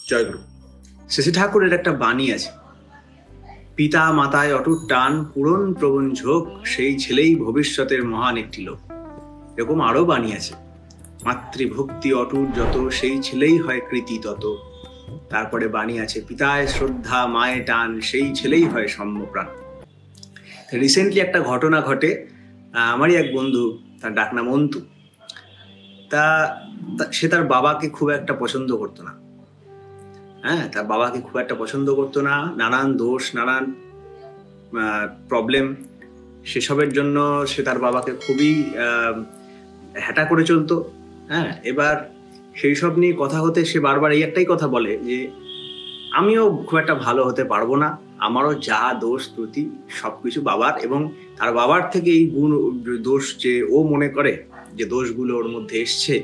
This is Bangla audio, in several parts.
জয়গুরু। শশী ঠাকুরের একটা বাণী আছে, পিতা মাতায় অটুট টান, পূরণ প্রবণ ঝোঁক, সেই ছেলেই ভবিষ্যতের মহান একটি লোক। এরকম আরো বাণী আছে, মাতৃভক্তি অটুট যত, সেই ছেলেই হয় কৃতি তত। তারপরে বাণী আছে, পিতায় শ্রদ্ধা মায়ে টান, সেই ছেলেই হয় সম্যপ্রাণ। রিসেন্টলি একটা ঘটনা ঘটে, আমারই এক বন্ধু, তার ডাকনাম অন্তু। সে তার বাবাকে খুব একটা পছন্দ করতো না। তার বাবাকে খুব একটা পছন্দ করতো না, নানান দোষ, নানান প্রবলেম, সেসবের জন্য সে তার বাবাকে খুবই হ্যাটা করে চলতো। এবার সেই সব নিয়ে কথা হতে সে বারবার এই একটাই কথা বলে যে আমিও খুব একটা ভালো হতে পারবো না, আমারও যা দোষ ত্রুটি সবকিছু বাবার, এবং তার বাবার থেকে এই গুণ দোষ যে ও মনে করে যে দোষগুলো ওর মধ্যে এসছে,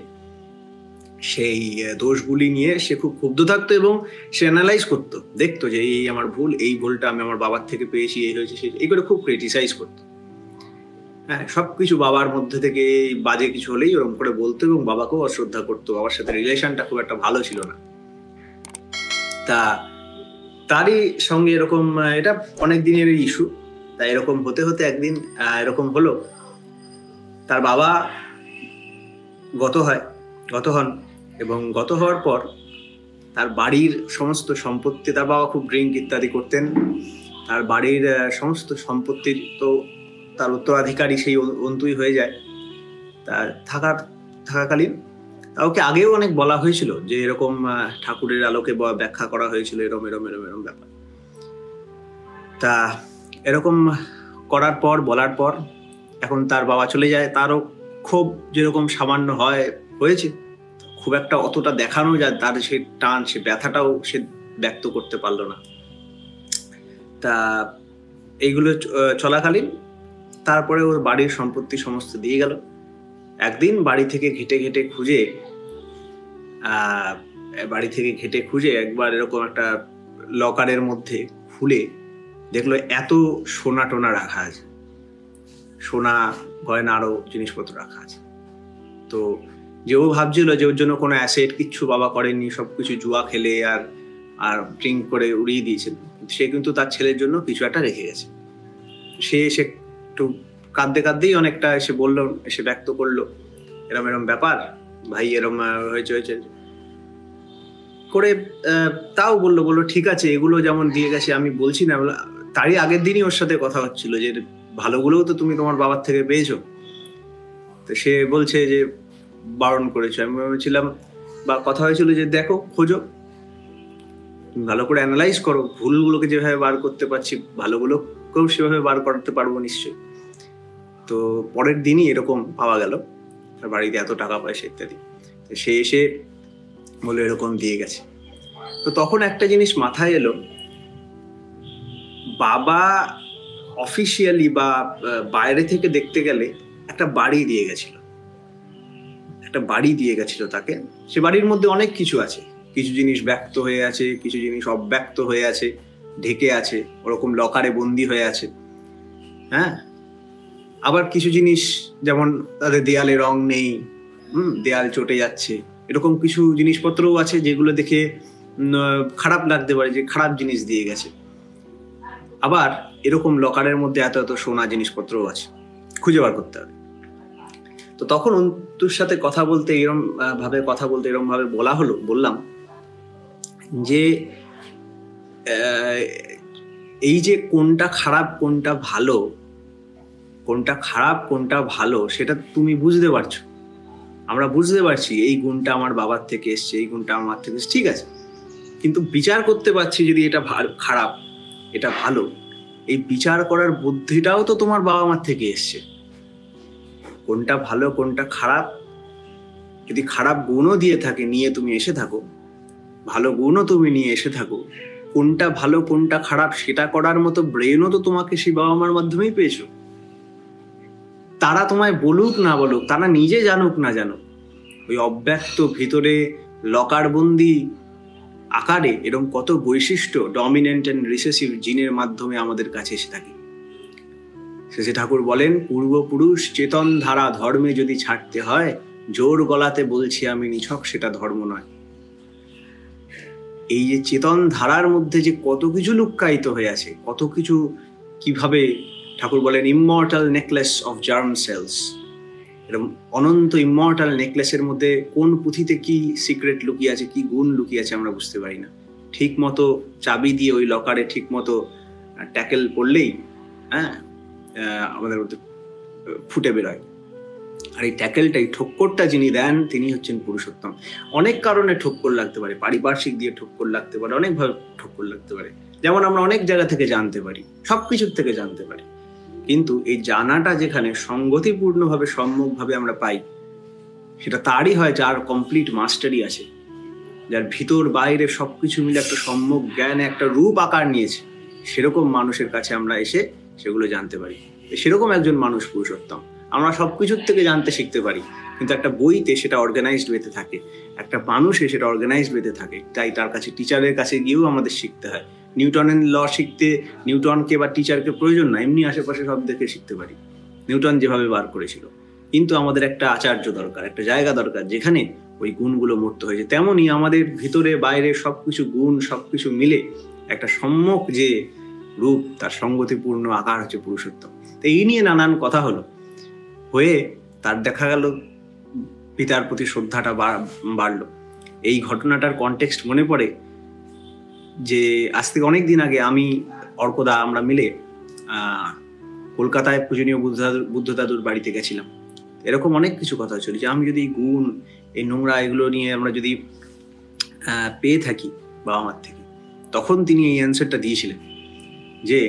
সেই দোষগুলি নিয়ে সে খুব ক্ষুব্ধ থাকতো এবং সে অ্যানালাইজ করতো, দেখতো যে এই আমার ভুল, এই ভুলটা আমি আমার বাবার থেকে পেয়েছি, এই হয়েছে সেই, এই করে খুব ক্রিটিসাইজ করতো। সবকিছু বাবার মধ্যে থেকে বাজে কিছু হলেই ওরকম করে বলতো এবং বাবাকেও অশ্রদ্ধা করতো। বাবার সাথে রিলেশনটা খুব একটা ভালো ছিল না। তারই সঙ্গে এরকম, এটা অনেক দিনের ইস্যু। তাই এরকম হতে হতে একদিন এরকম হলো, তার বাবা গত হন, এবং গত হওয়ার পর তার বাড়ির সমস্ত সম্পত্তি, তার বাবা খুব ড্রিঙ্ক ইত্যাদি করতেন, তার বাড়ির সমস্ত সম্পত্তির তো তার উত্তরাধিকারী সেই অন্তুই হয়ে যায়। তার থাকাকালীন ওকে আগেও অনেক বলা হয়েছিল যে এরকম ঠাকুরের আলোকে ব্যাখ্যা করা হয়েছিল এরম এরম এরম এরম ব্যাপার। তা এরকম করার পর, বলার পর এখন তার বাবা চলে যায়, তারও ক্ষোভ যেরকম সামান্য হয়েছে, খুব একটা অতটা দেখানো যায় তার সে টান, সে ব্যথাটাও সে ব্যক্ত করতে পারলো না। তা এইগুলো চলাকালীন তারপরে ওর বাড়ির সম্পত্তি সমস্ত দিয়ে গেল। একদিন বাড়ি থেকে ঘেটে খুঁজে একবার এরকম একটা লকারের মধ্যে খুলে দেখলো এত সোনা টোনা রাখা আছে, সোনা গয়না আরো জিনিসপত্র রাখা আছে। তো যে ও ভাবছিল যে ওর জন্য কোনো অ্যাসেট কিচ্ছু বাবা করেনি, সবকিছু জুয়া খেলে আর ড্রিঙ্ক করে উড়িয়ে দিয়েছিল, সে কিন্তু তার ছেলের জন্য কিছু একটা রেখে গেছে। সে একটু কাঁদতেই অনেকটা এসে বললো, এসে ব্যক্ত করলো এরম এরম ব্যাপার ভাই, এরম হয়েছে করে। তাও বললো ঠিক আছে, এগুলো যেমন দিয়ে গেছে আমি বলছি না, তারই আগের দিনই ওর সাথে কথা হচ্ছিল যে ভালোগুলোও তো তুমি তোমার বাবার থেকে পেয়েছো। তো সে বলছে যে বারণ করেছো। আমি ভেবেছিলাম, বা কথা হয়েছিল যে দেখো, খোঁজো, তুমি ভালো করে অ্যানালাইজ করো, ভুলগুলোকে যেভাবে বার করতে পারছি ভালোগুলোকেও সেভাবে বার করতে পারবো নিশ্চয়ই। তো পরের দিনই এরকম পাওয়া গেল, তার বাড়িতে এত টাকা পয়সা ইত্যাদি। সে এসে বলে এরকম দিয়ে গেছে। তো তখন একটা জিনিস মাথায় এলো, বাবা অফিসিয়ালি বা বাইরে থেকে দেখতে গেলে একটা বাড়ি দিয়ে গেছিল তাকে। সে বাড়ির মধ্যে অনেক কিছু আছে, কিছু জিনিস ব্যক্ত হয়ে আছে, কিছু জিনিস অব্যক্ত হয়ে আছে, ঢেকে আছে, ওরকম লকারে বন্দি হয়ে আছে। আবার কিছু জিনিস যেমন তাদের দেয়ালে রং নেই, দেয়াল চটে যাচ্ছে, এরকম কিছু জিনিসপত্রও আছে যেগুলো দেখে খারাপ লাগতে পারে যে খারাপ জিনিস দিয়ে গেছে। আবার এরকম লকারের মধ্যে এত এত সোনা জিনিসপত্রও আছে, খুঁজে বার করতে হবে। তো তখন অন্তুর সাথে কথা বলতে এরম ভাবে বললাম যে এই যে কোনটা খারাপ কোনটা ভালো সেটা তুমি বুঝতে পারছো, আমরা বুঝতে পারছি এই গুণটা আমার বাবার থেকে এসছে, এই গুণটা আমার থেকে এসছে, ঠিক আছে, কিন্তু বিচার করতে পারছি যদি এটা খারাপ এটা ভালো, এই বিচার করার বুদ্ধিটাও তো তোমার বাবা মার থেকে এসছে। কোনটা ভালো কোনটা খারাপ, যদি খারাপ গুণও দিয়ে থাকে নিয়ে তুমি এসে থাকো, ভালো গুণও তুমি নিয়ে এসে থাকো, কোনটা ভালো কোনটা খারাপ সেটা করার মতো ব্রেনও তো তোমাকে সেই বাবা মার মাধ্যমেই পেয়েছো। তারা তোমায় বলুক না বলুক, তারা নিজে জানুক না জানুক, ওই অব্যক্ত ভিতরে লকারবন্দি আকারে এরকম কত বৈশিষ্ট্য ডমিনেন্ট অ্যান্ড রিসেসিভ জিনের মাধ্যমে আমাদের কাছে এসে থাকে। শশী ঠাকুর বলেন, পূর্বপুরুষ চেতন ধারা ধর্মে যদি ছাড়তে হয়, জোর গলাতে বলছি আমি নিছক সেটা ধর্ম নয়। এই যে চেতন ধারার মধ্যে যে কত কিছু লুক্কায়িত হয়ে আছে, কত কিছু, কিভাবে ঠাকুর বলেন immortal necklace of germ sales, এরকম অনন্ত ইমমর্টাল নেকলেসের মধ্যে কোন পুঁথিতে কি সিক্রেট লুকিয়ে আছে, কি গুণ লুকিয়ে আছে আমরা বুঝতে পারি না। ঠিক মতো চাবি দিয়ে ওই লকারে ঠিক মতো ট্যাকেল পড়লেই আমাদের মধ্যে ফুটে বেরোয়। আর এই ট্যাকেলটাই, ঠক্করটা যিনি দেন তিনি হচ্ছেন পুরুষোত্তম। অনেক কারণে ঠক্কর লাগতে পারে, পারিপার্শ্বিক দিয়ে ঠক্কর লাগতে পারে, অনেকভাবে ঠক্কর লাগতে পারে, যেমন আমরা অনেক জায়গা থেকে জানতে পারি, সবকিছুর থেকে জানতে পারি, কিন্তু এই জানাটা যেখানে সংগতিপূর্ণভাবে সম্যকভাবে আমরা পাই, সেটা তারই হয় যার কমপ্লিট মাস্টারি আছে, যার ভিতর বাইরে সবকিছু মিলে একটা সম্যক জ্ঞানে একটা রূপ আকার নিয়েছে। সেরকম মানুষের কাছে আমরা এসে সেগুলো জানতে পারি। সেরকম একজন মানুষ পুরুষোত্তম। আমরা সবকিছুর থেকে জানতে শিখতে পারি, কিন্তু একটা বইতে সেটা অর্গানাইজড ওয়েতে থাকে, একটা মানুষে সেটা অর্গানাইজড ওয়েতে থাকে। তাই তার কাছে, টিচারের কাছে গিয়েও আমাদের শিখতে হয়। নিউটনের ল শিখতে নিউটনকে বা টিচারকে প্রয়োজন না, এমনি আশেপাশে সব দেখে শিখতে পারি, নিউটন যেভাবে বার করেছিল। কিন্তু আমাদের একটা আচার্য দরকার, একটা জায়গা দরকার যেখানে ওই গুণগুলো মূর্ত হয়েছে। তেমনই আমাদের ভিতরে বাইরে সবকিছু গুণ, সবকিছু মিলে একটা সম্যক যে রূপ, তার সঙ্গতিপূর্ণ আকার হচ্ছে পুরুষোত্তম। তো এই নিয়ে নানান কথা হলো, হয়ে তার দেখা গেল পিতার প্রতি শ্রদ্ধাটা বাড়লো। এই ঘটনাটার কনটেক্সট মনে পড়ে যে আজ থেকে অনেকদিন আগে আমি, অর্কদা, আমরা মিলে কলকাতায় পূজনীয় বুদ্ধ দাদুর বাড়িতে গেছিলাম। এরকম অনেক কিছু কথা ছিল যে আমি যদি গুণ, এই নোংরা, এগুলো নিয়ে আমরা যদি পেয়ে থাকি বাবা মার থেকে, তখন তিনি এই অ্যান্সারটা দিয়েছিলেন যে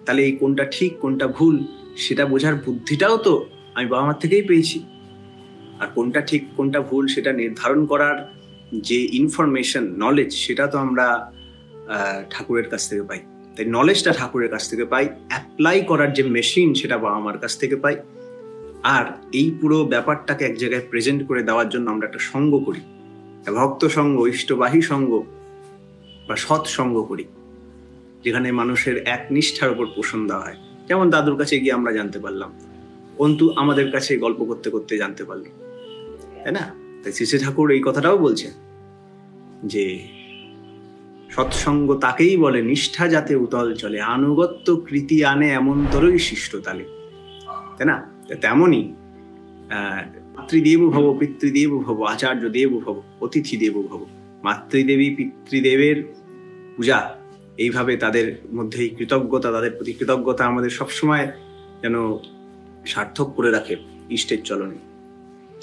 তাহলে এই কোনটা ঠিক কোনটা ভুল সেটা বোঝার বুদ্ধিটাও তো আমি বাবা মার থেকেই পেয়েছি, আর কোনটা ঠিক কোনটা ভুল সেটা নির্ধারণ করার যে ইনফরমেশন, নলেজ, সেটা তো আমরা ঠাকুরের কাছ থেকে পাই। তাই নলেজটা ঠাকুরের কাছ থেকে পাই, অ্যাপ্লাই করার যে মেশিন সেটা বাবা মার কাছ থেকে পাই। আর এই পুরো ব্যাপারটাকে এক জায়গায় প্রেজেন্ট করে দেওয়ার জন্য আমরা একটা সঙ্গ করি, ভক্ত সঙ্গ, ইষ্টবাহী সঙ্গ বা সৎসঙ্গ করি, যেখানে মানুষের এক নিষ্ঠার উপর পোষণ দেওয়া হয়। যেমন দাদুর কাছে গিয়ে আমরা জানতে পারলাম, অন্তু আমাদের কাছে গল্প করতে করতে জানতে পারলো, তাই না? তাই শ্রী শ্রী ঠাকুর এই কথাটাও বলছেন যে সৎসঙ্গ তাকেই বলে নিষ্ঠা যাতে উতল চলে, আনুগত্য কৃতি আনে এমন তরই শিষ্ট তালে, তাই না? তেমনই মাতৃদেব ভব, পিতৃদেব ভব, আচার্য দেব ভব, অতিথি দেব ভব। মাতৃদেবী পিতৃদেবের পূজা, এইভাবে তাদের মধ্যে এই কৃতজ্ঞতা, তাদের প্রতি কৃতজ্ঞতা আমাদের সবসময় যেন সার্থক করে রাখে ইষ্টের চলনে।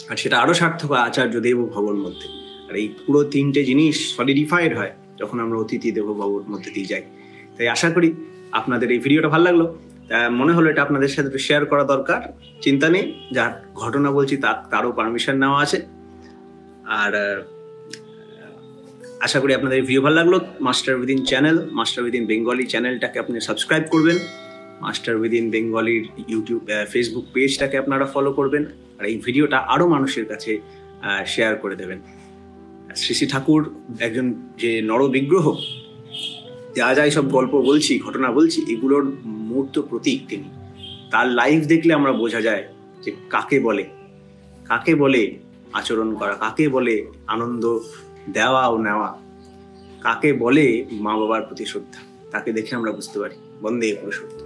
আর সেটা আরো সার্থক আচার্য দেব ভবর মধ্যে। আর এই পুরো তিনটে জিনিস সলিডিফাইড হয় যখন আমরা অতিথি দেব ভবর মধ্যে দিয়ে যাই। তাই আশা করি আপনাদের এই ভিডিওটা ভালো লাগলো। মনে হলো এটা আপনাদের সাথে শেয়ার করা দরকার। চিন্তা নেই, যার ঘটনা বলছি তারও পারমিশন নেওয়া আছে। আর আশা করি আপনাদের ভিডিও ভালো লাগলো। Master within channel, master within Bengali চ্যানেলটাকে আপনি সাবস্ক্রাইব করবেন, মাস্টার উইদিন বেঙ্গলির ইউটিউব ফেসবুক পেজটাকে আপনারা ফলো করবেন, আর এই ভিডিওটা আরো মানুষের কাছে শেয়ার করে দেবেন। শ্রী শ্রী ঠাকুর একজন যে নরবিগ্রহ, যা যা সব গল্প বলছি, ঘটনা বলছি, এগুলোর মূর্ত প্রতীক তিনি। তার লাইফ দেখলে আমরা বোঝা যায় যে কাকে বলে আচরণ করা, কাকে বলে আনন্দ দেওয়া ও নেওয়া, কাকে বলে মা বাবার প্রতি শ্রদ্ধা, তাকে দেখে আমরা বুঝতে পারি। বন্দে পুরুষোত্তম।